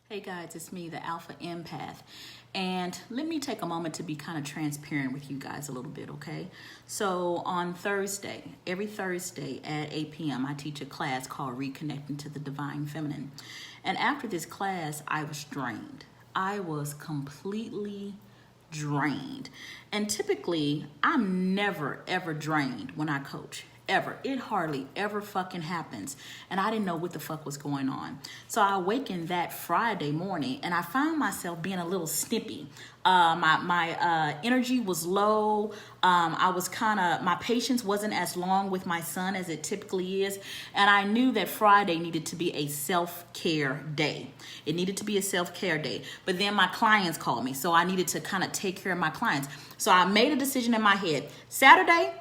Hey guys, it's me, the Alpha Empath. And let me take a moment to be kind of transparent with you guys a little bit, okay? So on Thursday, every Thursday at 8 p.m., I teach a class called Reconnecting to the Divine Feminine. And after this class, I was drained. I was completely drained. And typically, I'm never, ever drained when I coach. Ever. It hardly ever fucking happens. And I didn't know what the fuck was going on. So I awakened that Friday morning and I found myself being a little snippy. My energy was low. I was my patience wasn't as long with my son as it typically is. And I knew that Friday needed to be a self-care day. It needed to be a self-care day. But then my clients called me. So I needed to kind of take care of my clients. So I made a decision in my head. Saturday,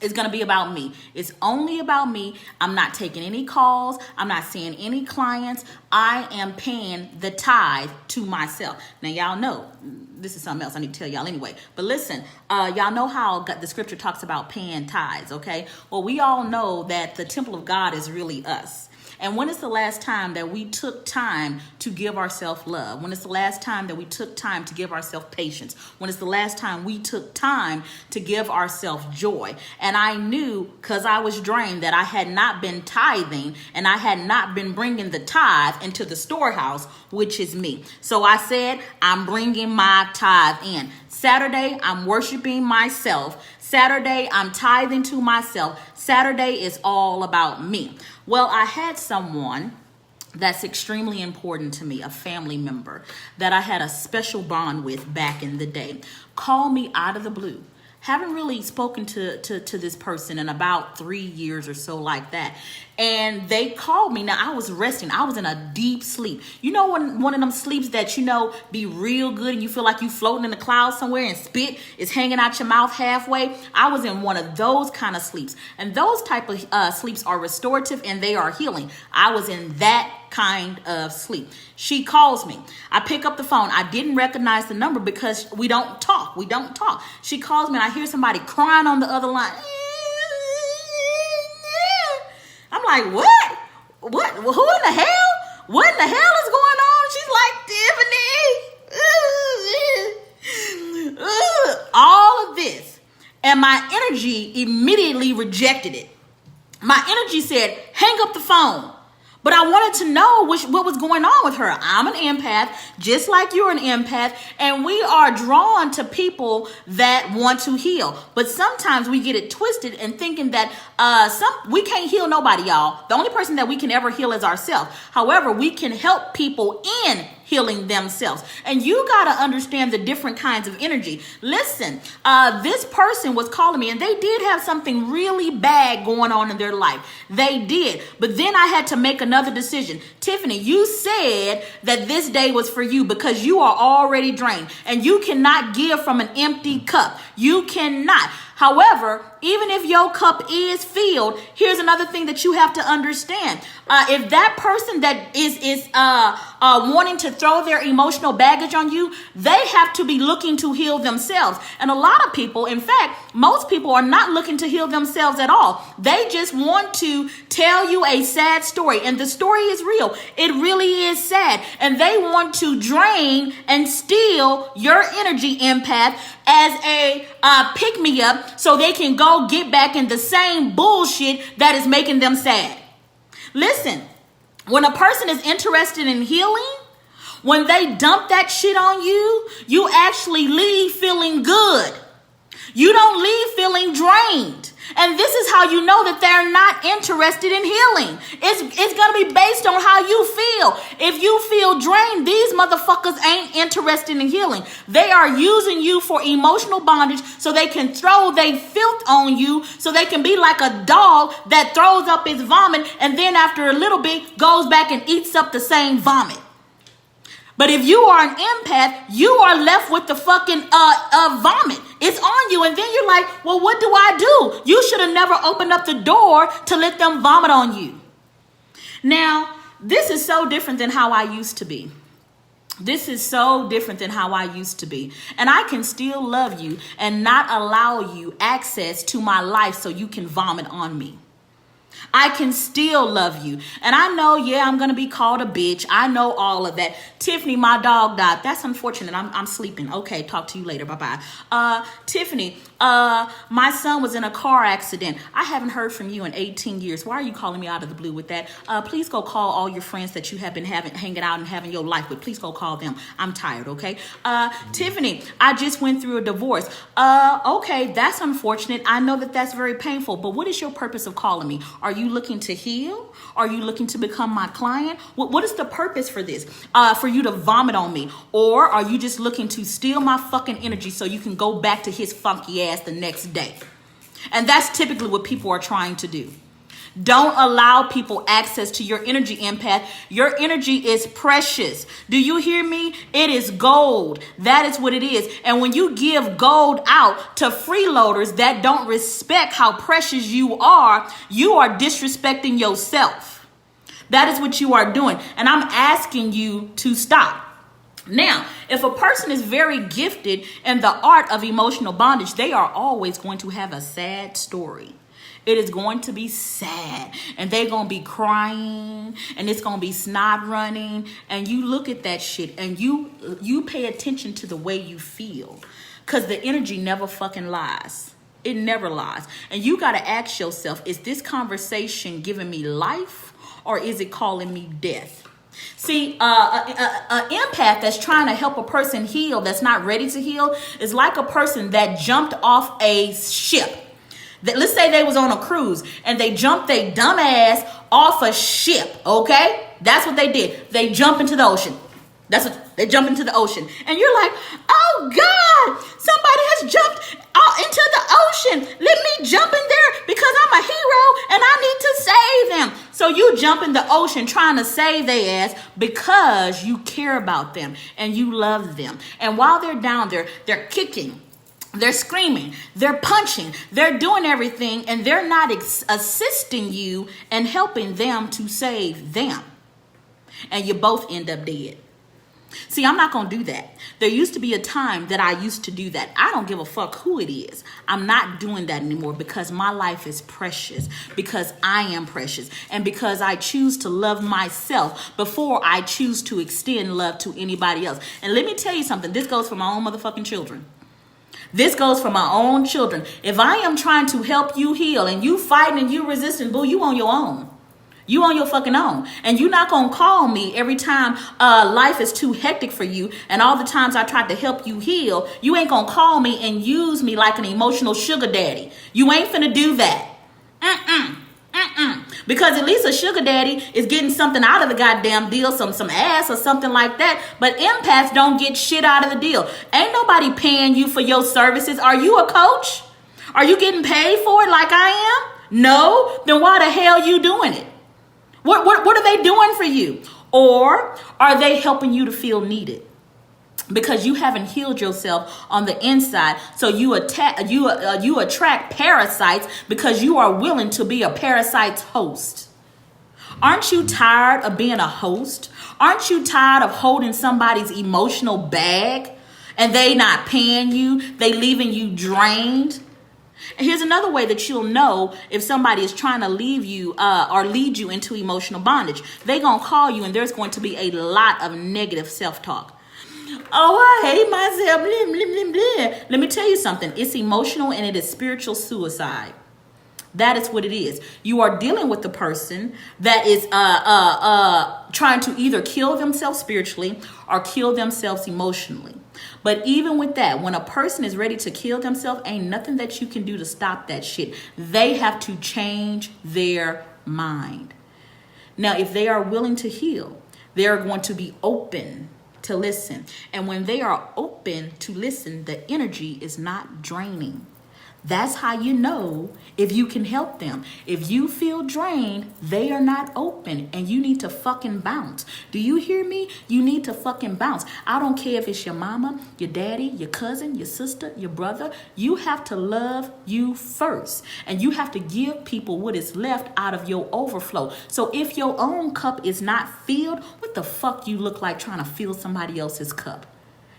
it's going to be about me. It's only about me. I'm not taking any calls. I'm not seeing any clients. I am paying the tithe to myself. Now, y'all know, this is something else I need to tell y'all anyway. But listen, y'all know how the scripture talks about paying tithes, okay? Well, we all know that the temple of God is really us. And when is the last time that we took time to give ourselves love? When is the last time that we took time to give ourselves patience? When is the last time we took time to give ourselves joy? And I knew, because I was drained, that I had not been tithing and I had not been bringing the tithe into the storehouse, which is me. So I said, I'm bringing my tithe in. Saturday, I'm worshiping myself. Saturday, I'm tithing to myself. Saturday is all about me. Well, I had someone that's extremely important to me, a family member that I had a special bond with back in the day, call me out of the blue. Haven't really spoken to this person in about 3 years or so like that. And they called me. Now, I was resting. I was in a deep sleep. You know, when one of them sleeps that, be real good and you feel like you floating in the clouds somewhere and spit is hanging out your mouth halfway. I was in one of those kind of sleeps. And those type of sleeps are restorative and they are healing. I was in that kind of sleep. She calls me. I pick up the phone. I didn't recognize the number because we don't talk. She calls me and I hear somebody crying on the other line. I'm like, what? What? Who in the hell? What in the hell is going on? She's like, Tiffany. All of this. And my energy immediately rejected it. My energy said, hang up the phone. But I wanted to know what was going on with her. I'm an empath, just like you're an empath, and we are drawn to people that want to heal. But sometimes we get it twisted and thinking that we can't heal nobody, y'all. The only person that we can ever heal is ourselves. However, we can help people in healing themselves. And you got to understand the different kinds of energy. Listen, this person was calling me and they did have something really bad going on in their life. They did. But then I had to make another decision. Tiffany, you said that this day was for you because you are already drained and you cannot give from an empty cup. You cannot. However, even if your cup is filled, here's another thing that you have to understand. If that person that is wanting to throw their emotional baggage on you, they have to be looking to heal themselves. And a lot of people, in fact, most people are not looking to heal themselves at all. They just want to tell you a sad story. And the story is real. It really is sad. And they want to drain and steal your energy, empath, as a pick-me-up so they can go get back in the same bullshit that is making them sad. Listen, when a person is interested in healing, when they dump that shit on you, you actually leave feeling good. You don't leave feeling drained. And this is how you know that they're not interested in healing. It's going to be based on how you feel. If you feel drained, these motherfuckers ain't interested in healing. They are using you for emotional bondage so they can throw their filth on you, so they can be like a dog that throws up its vomit and then after a little bit goes back and eats up the same vomit. But if you are an empath, you are left with the fucking vomit. It's on you. And then you're like, well, what do I do? You should have never opened up the door to let them vomit on you. Now, this is so different than how I used to be. This is so different than how I used to be. And I can still love you and not allow you access to my life so you can vomit on me. I can still love you. And I know, yeah, I'm going to be called a bitch. I know all of that. Tiffany, my dog died. That's unfortunate. I'm sleeping. Okay, talk to you later. Bye-bye. Tiffany, my son was in a car accident. I haven't heard from you in 18 years. Why are you calling me out of the blue with that? Please go call all your friends that you have been hanging out and having your life with. Please go call them. I'm tired, okay? Tiffany, I just went through a divorce. Okay, that's unfortunate. I know that that's very painful, but what is your purpose of calling me? Are you looking to heal? Are you looking to become my client? What is the purpose for this? For you to vomit on me? Or are you just looking to steal my fucking energy so you can go back to his funky ass the next day? And that's typically what people are trying to do. Don't allow people access to your energy, empath. Your energy is precious. Do you hear me? It is gold. That is what it is. And when you give gold out to freeloaders that don't respect how precious you are disrespecting yourself. That is what you are doing. And I'm asking you to stop. Now, if a person is very gifted in the art of emotional bondage, they are always going to have a sad story. It is going to be sad, and they're going to be crying, and it's going to be snot running, and you look at that shit, and you pay attention to the way you feel, because the energy never fucking lies. It never lies. And you got to ask yourself, is this conversation giving me life, or is it calling me death? See, an empath that's trying to help a person heal, that's not ready to heal, is like a person that jumped off a ship. Let's say they was on a cruise and they jumped their dumb ass off a ship, okay? That's what they did. They jump into the ocean. They jump into the ocean. And you're like, oh God, somebody has jumped into the ocean. Let me jump in there because I'm a hero and I need to save them. So you jump in the ocean trying to save their ass because you care about them and you love them. And while they're down there, they're kicking. They're screaming, they're punching, they're doing everything, and they're not assisting you and helping them to save them. And you both end up dead. See, I'm not going to do that. There used to be a time that I used to do that. I don't give a fuck who it is. I'm not doing that anymore because my life is precious, because I am precious, and because I choose to love myself before I choose to extend love to anybody else. And let me tell you something. This goes for my own motherfucking children. This goes for my own children. If I am trying to help you heal and you fighting and you resisting, boo, you on your own. You on your fucking own. And you're not going to call me every time life is too hectic for you. And all the times I tried to help you heal, you ain't going to call me and use me like an emotional sugar daddy. You ain't finna do that. Because at least a sugar daddy is getting something out of the goddamn deal, some ass or something like that. But empaths don't get shit out of the deal. Ain't nobody paying you for your services. Are you a coach? Are you getting paid for it like I am? No? Then why the hell you doing it? What are they doing for you? Or are they helping you to feel needed? Because you haven't healed yourself on the inside, so you attract parasites because you are willing to be a parasite's host. Aren't you tired of being a host? Aren't you tired of holding somebody's emotional bag and they not paying you? They leaving you drained? And here's another way that you'll know if somebody is trying to leave you or lead you into emotional bondage. They're going to call you and there's going to be a lot of negative self-talk. Oh, I hate myself. Blah, blah, blah, blah. Let me tell you something. It's emotional and it is spiritual suicide. That is what it is. You are dealing with the person that is trying to either kill themselves spiritually or kill themselves emotionally. But even with that, when a person is ready to kill themselves, ain't nothing that you can do to stop that shit. They have to change their mind. Now, if they are willing to heal, they are going to be open to listen. And when they are open to listen, the energy is not draining. That's how you know if you can help them. If you feel drained, they are not open and you need to fucking bounce. Do you hear me? You need to fucking bounce. I don't care if it's your mama, your daddy, your cousin, your sister, your brother. You have to love you first. And you have to give people what is left out of your overflow. So if your own cup is not filled, what the fuck you look like trying to fill somebody else's cup?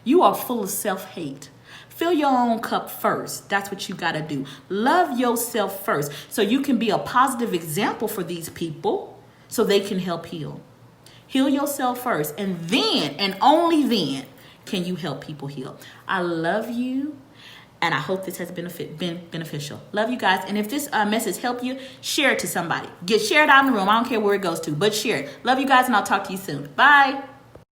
You are full of self-hate. Fill your own cup first. That's what you got to do. Love yourself first so you can be a positive example for these people so they can help heal. Heal yourself first, and then, and only then, can you help people heal. I love you, and I hope this has been beneficial. Love you guys, and if this message helped you, share it to somebody. Share it out in the room. I don't care where it goes to, but share it. Love you guys, and I'll talk to you soon. Bye.